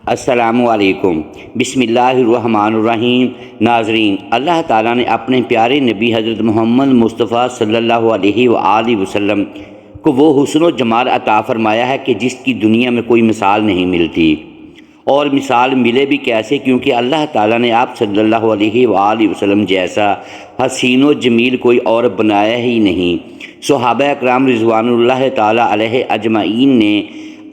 السلام علیکم۔ بسم اللہ الرحمن الرحیم۔ ناظرین، اللہ تعالیٰ نے اپنے پیارے نبی حضرت محمد مصطفیٰ صلی اللہ علیہ وآلہ وسلم کو وہ حسن و جمال عطا فرمایا ہے کہ جس کی دنیا میں کوئی مثال نہیں ملتی، اور مثال ملے بھی کیسے، کیونکہ اللہ تعالیٰ نے آپ صلی اللہ علیہ وآلہ وسلم جیسا حسین و جمیل کوئی اور بنایا ہی نہیں۔ صحابہ اکرام رضوان اللہ تعالیٰ علیہ اجمعین نے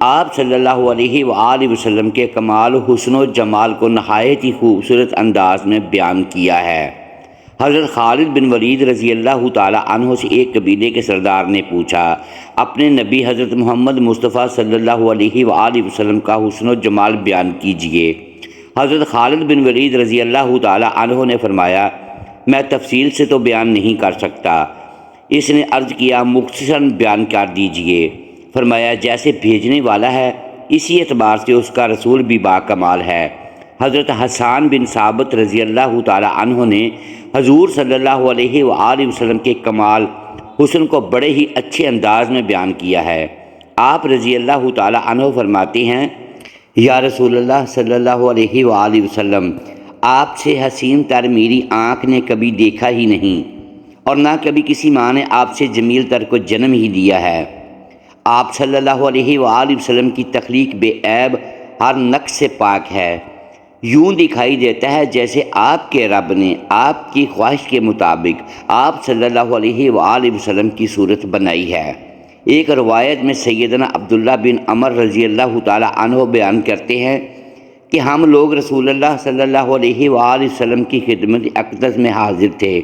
آپ صلی اللہ علیہ وآلہ وسلم کے کمال حسن و جمال کو نہایت ہی خوبصورت انداز میں بیان کیا ہے۔ حضرت خالد بن ولید رضی اللہ تعالیٰ عنہ سے ایک قبیلے کے سردار نے پوچھا، اپنے نبی حضرت محمد مصطفیٰ صلی اللہ علیہ وآلہ وسلم کا حسن و جمال بیان کیجئے۔ حضرت خالد بن ولید رضی اللہ تعالیٰ عنہ نے فرمایا، میں تفصیل سے تو بیان نہیں کر سکتا۔ اس نے عرض کیا، مختصراً بیان کر دیجئے۔ فرمایا، جیسے بھیجنے والا ہے اسی اعتبار سے اس کا رسول بھی باکمال ہے۔ حضرت حسان بن ثابت رضی اللہ تعالیٰ عنہ نے حضور صلی اللہ علیہ وآلہ وسلم کے کمال حسن کو بڑے ہی اچھے انداز میں بیان کیا ہے۔ آپ رضی اللہ تعالیٰ عنہ فرماتے ہیں، یا رسول اللہ صلی اللہ علیہ وآلہ وسلم، آپ سے حسین تر میری آنکھ نے کبھی دیکھا ہی نہیں، اور نہ کبھی کسی ماں نے آپ سے جمیل تر کو جنم ہی دیا ہے۔ آپ صلی اللہ علیہ وآلہ وسلم کی تخلیق بے عیب، ہر نقص سے پاک ہے۔ یوں دکھائی دیتا ہے جیسے آپ کے رب نے آپ کی خواہش کے مطابق آپ صلی اللہ علیہ وآلہ وسلم کی صورت بنائی ہے۔ ایک روایت میں سیدنا عبداللہ بن عمر رضی اللہ تعالیٰ عنہ بیان کرتے ہیں کہ ہم لوگ رسول اللہ صلی اللہ علیہ وآلہ وسلم کی خدمت اقدس میں حاضر تھے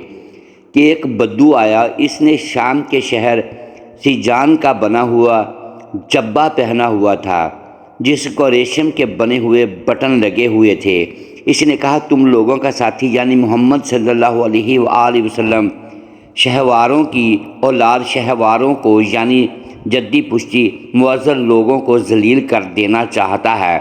کہ ایک بدو آیا۔ اس نے شام کے شہر سیجان کا بنا ہوا جبہ پہنا ہوا تھا، جس کو ریشم کے بنے ہوئے بٹن لگے ہوئے تھے۔ اس نے کہا، تم لوگوں کا ساتھی یعنی محمد صلی اللہ علیہ وآلہ وسلم شہواروں کی اولاد شہواروں کو یعنی جدی پشتی معزز لوگوں کو ذلیل کر دینا چاہتا ہے،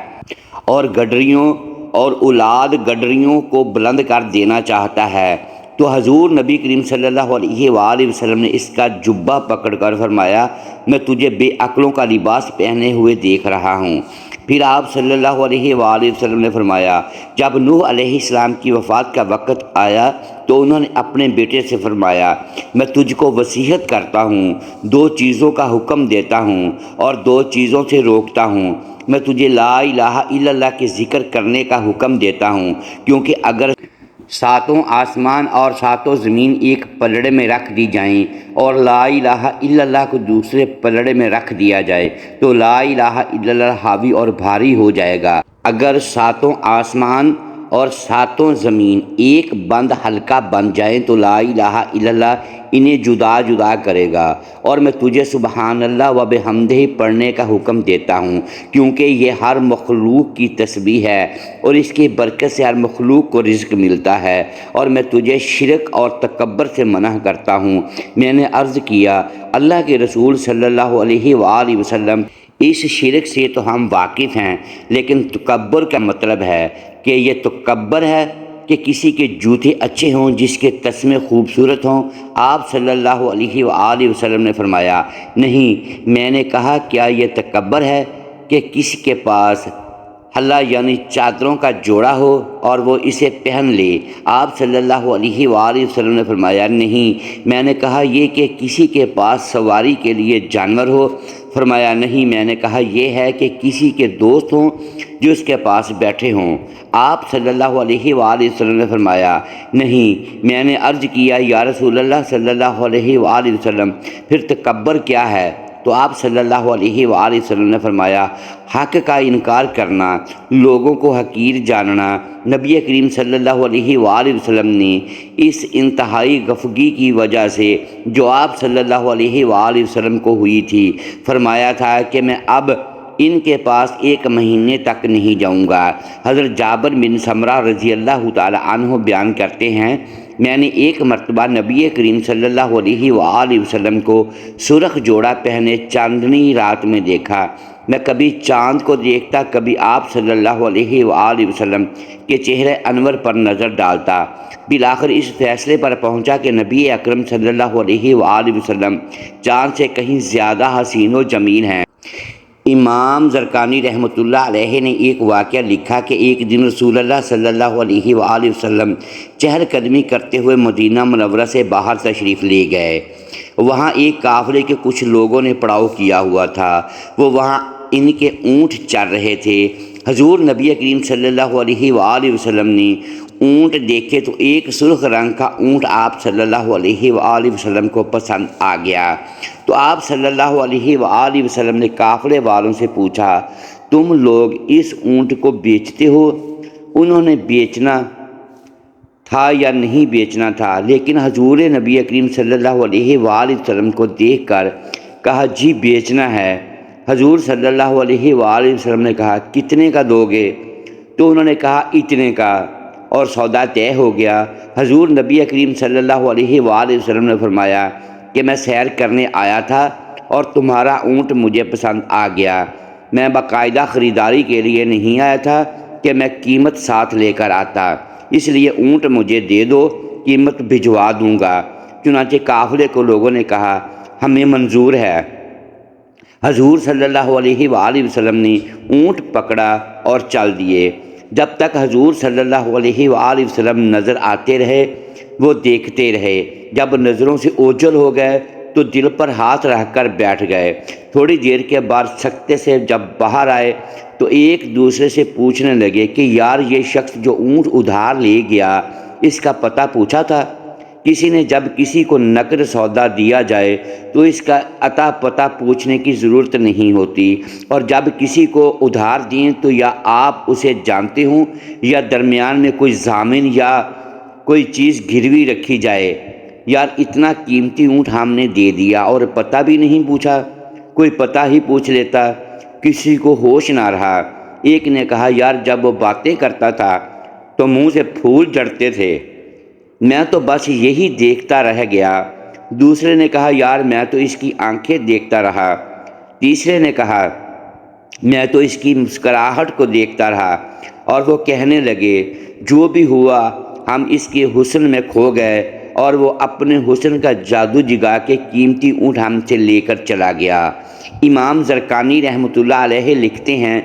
اور گڈریوں اور اولاد گڈریوں کو بلند کر دینا چاہتا ہے۔ تو حضور نبی کریم صلی اللہ علیہ وآلہ وسلم نے اس کا جبہ پکڑ کر فرمایا، میں تجھے بے عقلوں کا لباس پہنے ہوئے دیکھ رہا ہوں۔ پھر آپ صلی اللہ علیہ وآلہ وسلم نے فرمایا، جب نوح علیہ السلام کی وفات کا وقت آیا تو انہوں نے اپنے بیٹے سے فرمایا، میں تجھ کو وصیت کرتا ہوں، دو چیزوں کا حکم دیتا ہوں اور دو چیزوں سے روکتا ہوں۔ میں تجھے لا الہ الا اللہ کے ذکر کرنے کا حکم دیتا ہوں، کیونکہ اگر ساتوں آسمان اور ساتوں زمین ایک پلڑے میں رکھ دی جائیں اور لا الہ الا اللہ کو دوسرے پلڑے میں رکھ دیا جائے تو لا الہ الا اللہ حاوی اور بھاری ہو جائے گا۔ اگر ساتوں آسمان اور ساتوں زمین ایک بند حلقہ بن جائیں تو لا الہ الا اللہ انہیں جدا جدا کرے گا۔ اور میں تجھے سبحان اللہ و بحمدہ پڑھنے کا حکم دیتا ہوں، کیونکہ یہ ہر مخلوق کی تسبیح ہے اور اس کی برکت سے ہر مخلوق کو رزق ملتا ہے۔ اور میں تجھے شرک اور تکبر سے منع کرتا ہوں۔ میں نے عرض کیا، اللہ کے رسول صلی اللہ علیہ وآلہ وسلم، اس شرک سے تو ہم واقف ہیں، لیکن تکبر کا مطلب ہے کہ یہ تکبر ہے کہ کسی کے جوتے اچھے ہوں، جس کے تسمے خوبصورت ہوں؟ آپ صلی اللہ علیہ وآلہ وسلم نے فرمایا، نہیں۔ میں نے کہا، کیا یہ تکبر ہے کہ کسی کے پاس حلہ یعنی چادروں کا جوڑا ہو اور وہ اسے پہن لے؟ آپ صلی اللہ علیہ وآلہ وسلم نے فرمایا، نہیں۔ میں نے کہا، یہ کہ کسی کے پاس سواری کے لیے جانور ہو؟ فرمایا، نہیں۔ میں نے کہا، یہ ہے کہ کسی کے دوست ہوں جو اس کے پاس بیٹھے ہوں؟ آپ صلی اللہ علیہ وآلہ وسلم نے فرمایا، نہیں۔ میں نے عرض کیا، یا رسول اللہ صلی اللہ علیہ وآلہ وسلم، پھر تکبر کیا ہے؟ تو آپ صلی اللہ علیہ وآلہ وسلم نے فرمایا، حق کا انکار کرنا، لوگوں کو حقیر جاننا۔ نبی کریم صلی اللہ علیہ وآلہ وسلم نے اس انتہائی غفگی کی وجہ سے جو آپ صلی اللہ علیہ وآلہ وسلم کو ہوئی تھی، فرمایا تھا کہ میں اب ان کے پاس 1 مہینے تک نہیں جاؤں گا۔ حضرت جابر بن سمرہ رضی اللہ تعالی عنہ بیان کرتے ہیں، میں نے ایک مرتبہ نبی کریم صلی اللہ علیہ وآلہ وسلم کو سرخ جوڑا پہنے چاندنی رات میں دیکھا۔ میں کبھی چاند کو دیکھتا، کبھی آپ صلی اللہ علیہ وآلہ وسلم کے چہرے انور پر نظر ڈالتا۔ بالآخر اس فیصلے پر پہنچا کہ نبی اکرم صلی اللہ علیہ وآلہ وسلم چاند سے کہیں زیادہ حسین و جمیل ہیں۔ امام زرقانی رحمۃ اللہ علیہ نے ایک واقعہ لکھا کہ ایک دن رسول اللہ صلی اللہ علیہ وآلہ وسلم چہل قدمی کرتے ہوئے مدینہ منورہ سے باہر تشریف لے گئے۔ وہاں ایک قافلے کے کچھ لوگوں نے پڑاؤ کیا ہوا تھا، وہ وہاں ان کے اونٹ چر رہے تھے۔ حضور نبی کریم صلی اللہ علیہ وآلہ وسلم نے اونٹ دیکھے تو ایک سرخ رنگ کا اونٹ آپ صلی اللہ علیہ وآلہ وسلم کو پسند آ گیا، تو آپ صلی اللہ علیہ وآلہ وسلم نے قافلے والوں سے پوچھا، تم لوگ اس اونٹ کو بیچتے ہو؟ انہوں نے بیچنا تھا یا نہیں بیچنا تھا، لیکن حضور نبی کریم صلی اللہ علیہ وآلہ وسلم کو دیکھ کر کہا جی بیچنا ہے۔ حضور صلی اللہ علیہ وآلہ وسلم نے کہا کتنے کا دو گے؟ تو انہوں نے کہا اتنے کا، اور سودا طے ہو گیا۔ حضور نبی کریم صلی اللہ علیہ وآلہ وسلم نے فرمایا کہ میں سیر کرنے آیا تھا اور تمہارا اونٹ مجھے پسند آ گیا، میں باقاعدہ خریداری کے لیے نہیں آیا تھا کہ میں قیمت ساتھ لے کر آتا، اس لیے اونٹ مجھے دے دو، قیمت بھجوا دوں گا۔ چنانچہ قافلے کو لوگوں نے کہا ہمیں منظور ہے۔ حضور صلی اللہ علیہ وآلہ وسلم نے اونٹ پکڑا اور چل دیے۔ جب تک حضور صلی اللہ علیہ وآلہ وسلم نظر آتے رہے وہ دیکھتے رہے، جب نظروں سے اوجھل ہو گئے تو دل پر ہاتھ رکھ کر بیٹھ گئے۔ تھوڑی دیر کے بعد سکتے سے جب باہر آئے تو ایک دوسرے سے پوچھنے لگے کہ یار یہ شخص جو اونٹ ادھار لے گیا اس کا پتہ پوچھا تھا؟ کسی نے جب کسی کو نقد سودا دیا جائے تو اس کا عطا پتہ پوچھنے کی ضرورت نہیں ہوتی، اور جب کسی کو ادھار دیں تو یا آپ اسے جانتے ہوں یا درمیان میں کوئی ضامن یا کوئی چیز گروی رکھی جائے۔ یار اتنا قیمتی اونٹ ہم نے دے دیا اور پتہ بھی نہیں پوچھا، کوئی پتہ ہی پوچھ لیتا، کسی کو ہوش نہ رہا۔ ایک نے کہا یار جب وہ باتیں کرتا تھا تو منہ سے پھول جھڑتے تھے، میں تو بس یہی دیکھتا رہ گیا۔ دوسرے نے کہا یار میں تو اس کی آنکھیں دیکھتا رہا۔ تیسرے نے کہا میں تو اس کی مسکراہٹ کو دیکھتا رہا۔ اور وہ کہنے لگے جو بھی ہوا ہم اس کے حسن میں کھو گئے، اور وہ اپنے حسن کا جادو جگا کے قیمتی اونٹ ہم سے لے کر چلا گیا۔ امام زرقانی رحمۃ اللہ علیہ لکھتے ہیں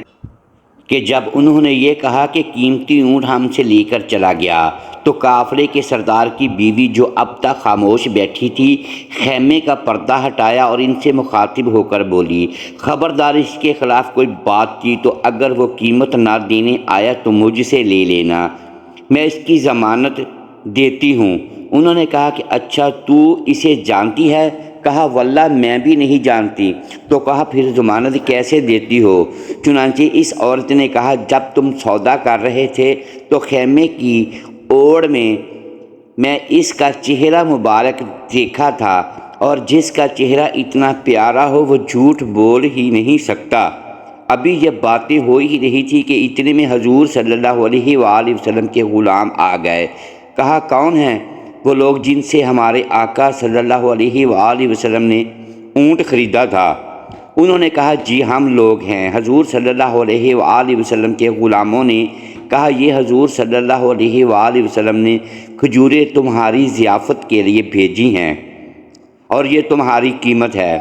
کہ جب انہوں نے یہ کہا کہ قیمتی اونٹ ہم سے لے کر چلا گیا تو قافلے کے سردار کی بیوی جو اب تک خاموش بیٹھی تھی خیمے کا پردہ ہٹایا اور ان سے مخاطب ہو کر بولی، خبردار اس کے خلاف کوئی بات کی تو اگر وہ قیمت نہ دینے آیا تو مجھ سے لے لینا، میں اس کی ضمانت دیتی ہوں۔ انہوں نے کہا کہ اچھا تو اسے جانتی ہے؟ کہا واللہ میں بھی نہیں جانتی۔ تو کہا پھر ضمانت کیسے دیتی ہو؟ چنانچہ اس عورت نے کہا جب تم سودا کر رہے تھے تو خیمے کی اوڑ میں اس کا چہرہ مبارک دیکھا تھا، اور جس کا چہرہ اتنا پیارا ہو وہ جھوٹ بول ہی نہیں سکتا۔ ابھی یہ باتیں ہو ہی رہی تھی کہ اتنے میں حضور صلی اللہ علیہ وآلہ وسلم کے غلام آ گئے۔ کہا کون ہیں وہ لوگ جن سے ہمارے آقا صلی اللہ علیہ وآلہ وسلم نے اونٹ خریدا تھا؟ انہوں نے کہا جی ہم لوگ ہیں۔ حضور صلی اللہ علیہ وآلہ وسلم کے غلاموں نے کہا یہ حضور صلی اللہ علیہ وآلہ وسلم نے کھجوریں تمہاری ضیافت کے لیے بھیجی ہیں اور یہ تمہاری قیمت ہے۔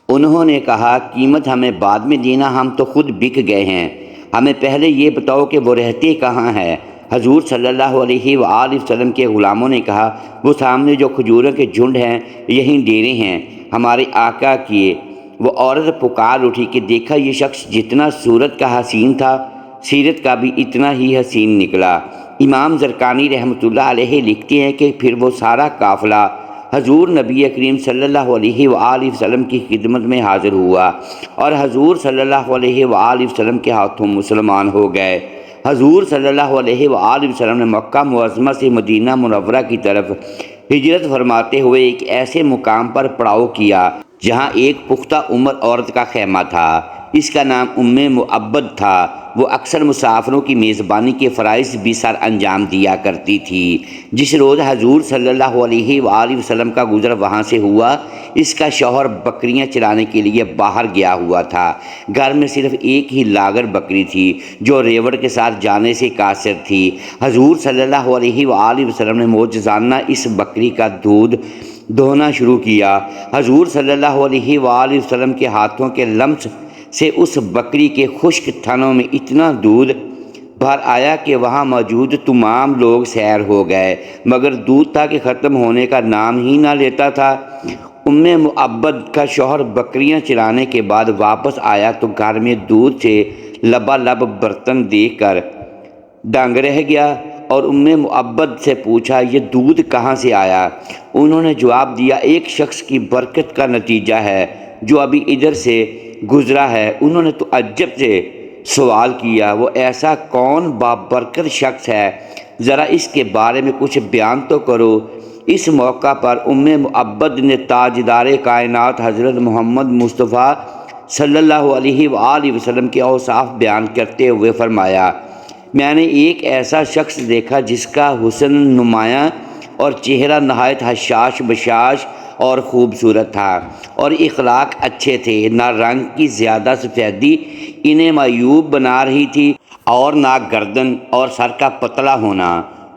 انہوں نے کہا قیمت ہمیں بعد میں دینا، ہم تو خود بک گئے ہیں، ہمیں پہلے یہ بتاؤ کہ وہ رہتے کہاں ہے؟ حضور صلی اللہ علیہ وآلہ وسلم کے غلاموں نے کہا وہ سامنے جو کھجوروں کے جھنڈ ہیں یہیں ڈیرے ہیں ہمارے آقا کیے۔ وہ عورت پکار اٹھی کہ دیکھا یہ شخص جتنا صورت کا حسین تھا سیرت کا بھی اتنا ہی حسین نکلا۔ امام زرقانی رحمۃ اللہ علیہ لکھتے ہیں کہ پھر وہ سارا قافلہ حضور نبی کریم صلی اللہ علیہ وآلہ وسلم کی خدمت میں حاضر ہوا اور حضور صلی اللہ علیہ وآلہ وسلم کے ہاتھوں مسلمان ہو گئے۔ حضور صلی اللہ علیہ وآلہ وسلم نے مکہ معظمہ سے مدینہ منورہ کی طرف ہجرت فرماتے ہوئے ایک ایسے مقام پر پڑاؤ کیا جہاں ایک پختہ عمر عورت کا خیمہ تھا، اس کا نام ام معبد تھا۔ وہ اکثر مسافروں کی میزبانی کے فرائض بھی سر انجام دیا کرتی تھی۔ جس روز حضور صلی اللہ علیہ وآلہ وسلم کا گزر وہاں سے ہوا، اس کا شوہر بکریاں چرانے کے لیے باہر گیا ہوا تھا۔ گھر میں صرف ایک ہی لاغر بکری تھی جو ریوڑ کے ساتھ جانے سے قاصر تھی۔ حضور صلی اللہ علیہ وآلہ وسلم نے معجزانہ اس بکری کا دودھ دھونا شروع کیا۔ حضور صلی اللہ علیہ وآلہ وسلم کے ہاتھوں کے لمس سے اس بکری کے خشک تھنوں میں اتنا دودھ بھر آیا کہ وہاں موجود تمام لوگ سیر ہو گئے، مگر دودھ تھا کہ ختم ہونے کا نام ہی نہ لیتا تھا۔ معبد کا شوہر بکریاں چرانے کے بعد واپس آیا تو گھر میں دودھ سے لبالب برتن دیکھ کر دنگ رہ گیا اور معبد سے پوچھا، یہ دودھ کہاں سے آیا؟ انہوں نے جواب دیا، ایک شخص کی برکت کا نتیجہ ہے جو ابھی ادھر سے گزرا ہے۔ انہوں نے تعجب سے سوال کیا، وہ ایسا کون بابرکت شخص ہے؟ ذرا اس کے بارے میں کچھ بیان تو کرو۔ اس موقع پر معبد نے تاجدار کائنات حضرت محمد مصطفیٰ صلی اللہ علیہ وآلہ وسلم کے اوصاف بیان کرتے ہوئے فرمایا، میں نے ایک ایسا شخص دیکھا جس کا حسن نمایاں اور چہرہ نہایت حشاش بشاش اور خوبصورت تھا، اور اخلاق اچھے تھے۔ نہ رنگ کی زیادہ سفیدی انہیں معیوب بنا رہی تھی اور نہ گردن اور سر کا پتلا ہونا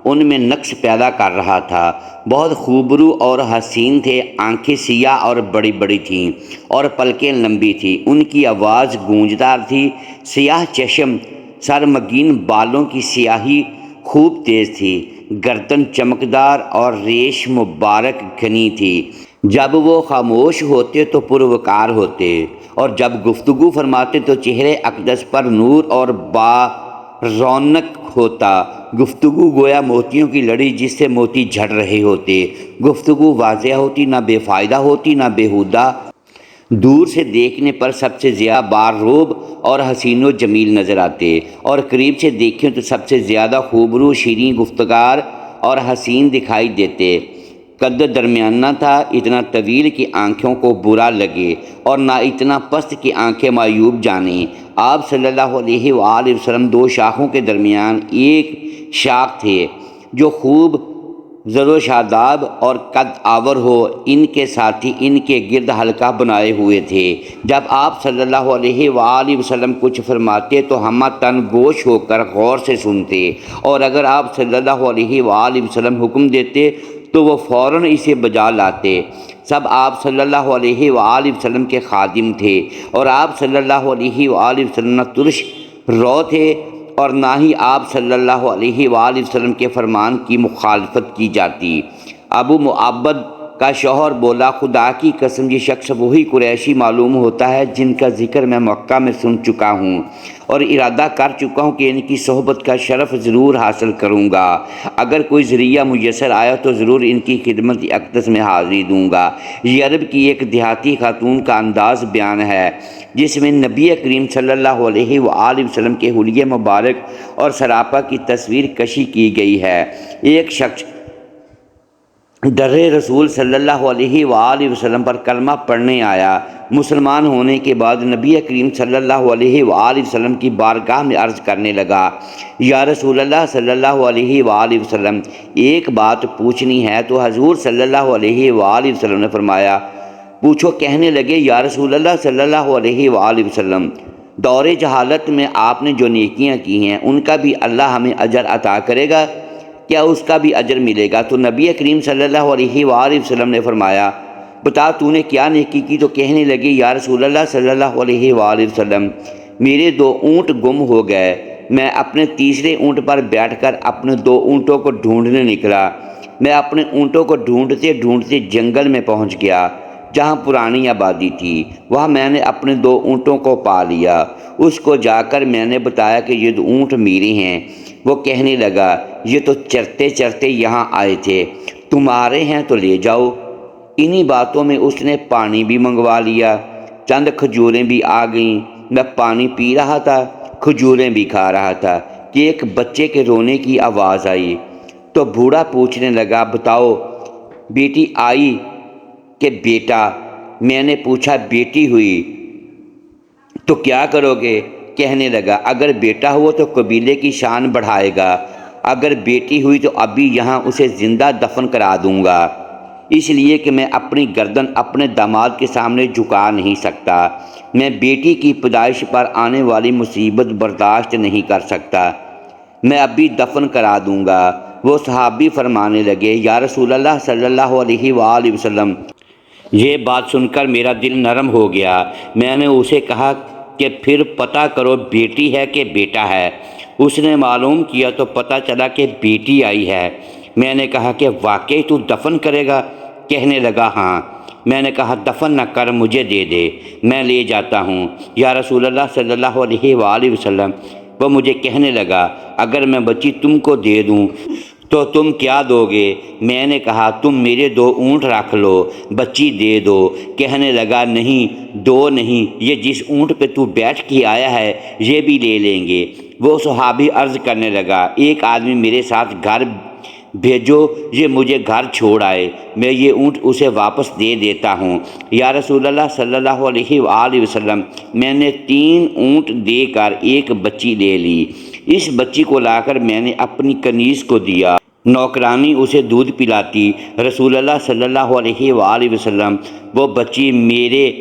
ان میں نقص پیدا کر رہا تھا۔ بہت خوبرو اور حسین تھے، آنکھیں سیاہ اور بڑی بڑی تھیں اور پلکیں لمبی تھیں، ان کی آواز گونجدار تھی، سیاہ چشم، سرمگین بالوں کی سیاہی خوب تیز تھی، گردن چمکدار اور ریش مبارک گھنی تھی۔ جب وہ خاموش ہوتے تو پروقار ہوتے اور جب گفتگو فرماتے تو چہرے اقدس پر نور اور رونق ہوتا۔ گفتگو گویا موتیوں کی لڑی جس سے موتی جھڑ رہے ہوتے۔ گفتگو واضح ہوتی، نہ بے فائدہ ہوتی، نہ بیہودہ۔ دور سے دیکھنے پر سب سے زیادہ بارروب اور حسین و جمیل نظر آتے، اور قریب سے دیکھیں تو سب سے زیادہ خوبرو، شیریں گفتگار اور حسین دکھائی دیتے۔ قد درمیانہ تھا، اتنا طویل کہ آنکھوں کو برا لگے اور نہ اتنا پست کہ آنکھیں معیوب جانیں۔ آپ صلی اللہ علیہ وآلہ وسلم دو شاخوں کے درمیان ایک شاخ تھے جو خوب زر و شاداب اور قد آور ہو، ان کے ساتھی ان کے گرد حلقہ بنائے ہوئے تھے۔ جب آپ صلی اللہ علیہ وآلہ وسلم کچھ فرماتے تو ہم تن گوش ہو کر غور سے سنتے، اور اگر آپ صلی اللہ علیہ وآلہ وسلم حکم دیتے تو وہ فوراً اسے بجا لاتے۔ سب آپ صلی اللہ علیہ وآلہ وسلم کے خادم تھے، اور آپ صلی اللہ علیہ وآلہ وسلم نہ ترش رو تھے اور نہ ہی آپ صلی اللہ علیہ وآلہ وسلم کے فرمان کی مخالفت کی جاتی۔ ابو معبد کا شوہر بولا، خدا کی قسم یہ شخص وہی قریشی معلوم ہوتا ہے جن کا ذکر میں مکہ میں سن چکا ہوں اور ارادہ کر چکا ہوں کہ ان کی صحبت کا شرف ضرور حاصل کروں گا۔ اگر کوئی ذریعہ میسر آیا تو ضرور ان کی خدمت اقدس میں حاضری دوں گا۔ یہ عرب کی ایک دیہاتی خاتون کا انداز بیان ہے جس میں نبی کریم صلی اللہ علیہ وآلہ وسلم کے حلیے مبارک اور سراپا کی تصویر کشی کی گئی ہے۔ ایک شخص در رسول صلی اللہ علیہ وآلہ وسلم پر کلمہ پڑھنے آیا۔ مسلمان ہونے کے بعد نبی کریم صلی اللہ علیہ وآلہ وسلم کی بارگاہ میں عرض کرنے لگا، یا رسول اللہ صلی اللہ علیہ وآلہ وسلم، ایک بات پوچھنی ہے۔ تو حضور صلی اللہ علیہ وآلہ وسلم نے فرمایا، پوچھو۔ کہنے لگے، یا رسول اللہ صلی اللہ علیہ وآلہ وسلم، دور جہالت میں آپ نے جو نیکیاں کی ہیں ان کا بھی اللہ ہمیں اجر عطا کرے گا؟ کیا اس کا بھی اجر ملے گا؟ تو نبی کریم صلی اللہ علیہ وآلہ وسلم نے فرمایا، بتا تو نے کیا نیکی کی؟ تو کہنے لگے، یا رسول اللہ صلی اللہ علیہ وآلہ وسلم، میرے 2 اونٹ گم ہو گئے۔ میں اپنے تیسرے اونٹ پر بیٹھ کر اپنے 2 اونٹوں کو ڈھونڈنے نکلا۔ میں اپنے اونٹوں کو ڈھونڈتے ڈھونڈتے جنگل میں پہنچ گیا جہاں پرانی آبادی تھی۔ وہاں میں نے اپنے 2 اونٹوں کو پا لیا۔ اس کو جا کر میں نے بتایا کہ یہ 2 اونٹ میرے ہیں۔ وہ کہنے لگا، یہ تو چرتے چرتے یہاں آئے تھے، تمہارے ہیں تو لے جاؤ۔ انہی باتوں میں اس نے پانی بھی منگوا لیا۔ چند کھجوریں بھی آ گئیں۔ میں پانی پی رہا تھا، کھجوریں بھی کھا رہا تھا کہ ایک بچے کے رونے کی آواز آئی۔ تو بوڑھا پوچھنے لگا، بتاؤ بیٹی آئی کہ بیٹا؟ میں نے پوچھا، بیٹی ہوئی تو کیا کرو گے؟ کہنے لگا، اگر بیٹا ہوا تو قبیلے کی شان بڑھائے گا، اگر بیٹی ہوئی تو ابھی یہاں اسے زندہ دفن کرا دوں گا، اس لیے کہ میں اپنی گردن اپنے داماد کے سامنے جھکا نہیں سکتا۔ میں بیٹی کی پیدائش پر آنے والی مصیبت برداشت نہیں کر سکتا، میں ابھی دفن کرا دوں گا۔ وہ صحابی فرمانے لگے، یا رسول اللہ صلی اللہ علیہ وآلہ وسلم، یہ بات سن کر میرا دل نرم ہو گیا۔ میں نے اسے کہا، کہ پھر پتہ کرو بیٹی ہے کہ بیٹا ہے۔ اس نے معلوم کیا تو پتہ چلا کہ بیٹی آئی ہے۔ میں نے کہا کہ واقعی تو دفن کرے گا؟ کہنے لگا ہاں۔ میں نے کہا دفن نہ کر، مجھے دے دے، میں لے جاتا ہوں یا رسول اللہ صلی اللہ علیہ وآلہ وسلم۔ وہ مجھے کہنے لگا اگر میں بچی تم کو دے دوں تو تم کیا دو گے؟ میں نے کہا تم میرے 2 اونٹ رکھ لو، بچی دے دو۔ کہنے لگا نہیں، 2 نہیں، یہ جس اونٹ پہ تو بیٹھ کے آیا ہے یہ بھی لے لیں گے۔ وہ صحابی عرض کرنے لگا ایک آدمی میرے ساتھ گھر بھیجو، یہ مجھے گھر چھوڑ آئے، میں یہ اونٹ اسے واپس دے دیتا ہوں۔ یا رسول اللہ صلی اللہ علیہ وآلہ وسلم، میں نے 3 اونٹ دے کر ایک بچی لے لی۔ اس بچی کو لا کر میں نے اپنی کنیز کو دیا، نوکرانی اسے دودھ پلاتی۔ رسول اللہ صلی اللہ علیہ وآلہ وسلم، وہ بچی میرے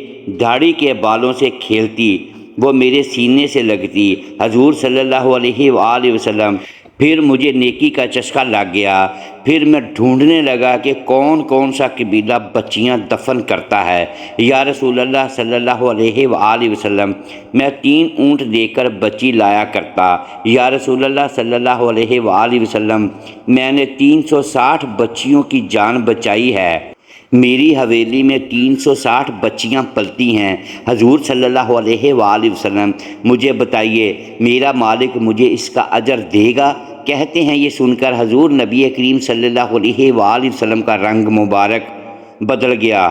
داڑھی کے بالوں سے کھیلتی، وہ میرے سینے سے لگتی۔ حضور صلی اللہ علیہ وآلہ وسلم، پھر مجھے نیکی کا چسکا لگ گیا۔ پھر میں ڈھونڈنے لگا کہ کون کون سا قبیلہ بچیاں دفن کرتا ہے۔ یا رسول اللہ صلی اللہ علیہ وآلہ وسلم، میں 3 اونٹ دے کر بچی لایا کرتا۔ یا رسول اللہ صلی اللہ علیہ وآلہ وسلم، میں نے 360 بچیوں کی جان بچائی ہے۔ میری حویلی میں 360 بچیاں پلتی ہیں۔ حضور صلی اللہ علیہ وآلہ وسلم، مجھے بتائیے میرا مالک مجھے اس کا اجر دے گا؟ کہتے ہیں یہ سن کر حضور نبی کریم صلی اللہ علیہ وآلہ وسلم کا رنگ مبارک بدل گیا،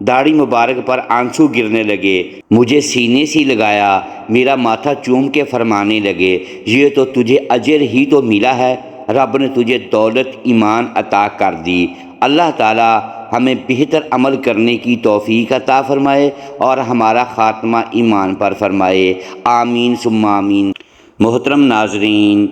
داڑھی مبارک پر آنسو گرنے لگے، مجھے سینے سے لگایا، میرا ماتھا چوم کے فرمانے لگے یہ تو تجھے اجر ہی تو ملا ہے، رب نے تجھے دولت ایمان عطا کر دی۔ اللہ تعالی ہمیں بہتر عمل کرنے کی توفیق عطا فرمائے اور ہمارا خاتمہ ایمان پر فرمائے، آمین ثم آمین۔ محترم ناظرین،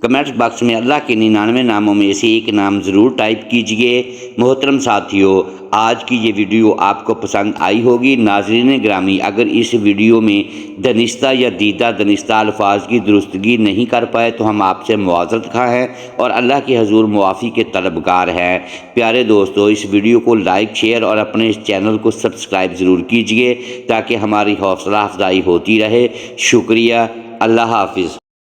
کمنٹس باکس میں اللہ کے 99 ناموں میں سے ایک نام ضرور ٹائپ کیجئے۔ محترم ساتھیو، آج کی یہ ویڈیو آپ کو پسند آئی ہوگی۔ ناظرین گرامی، اگر اس ویڈیو میں دانستہ یا دیدہ دانستہ الفاظ کی درستگی نہیں کر پائے تو ہم آپ سے معذرت خواہ ہیں اور اللہ کے حضور معافی کے طلبگار ہیں۔ پیارے دوستو، اس ویڈیو کو لائک، شیئر اور اپنے اس چینل کو سبسکرائب ضرور کیجئے تاکہ ہماری حوصلہ افزائی ہوتی رہے۔ شکریہ، اللہ حافظ۔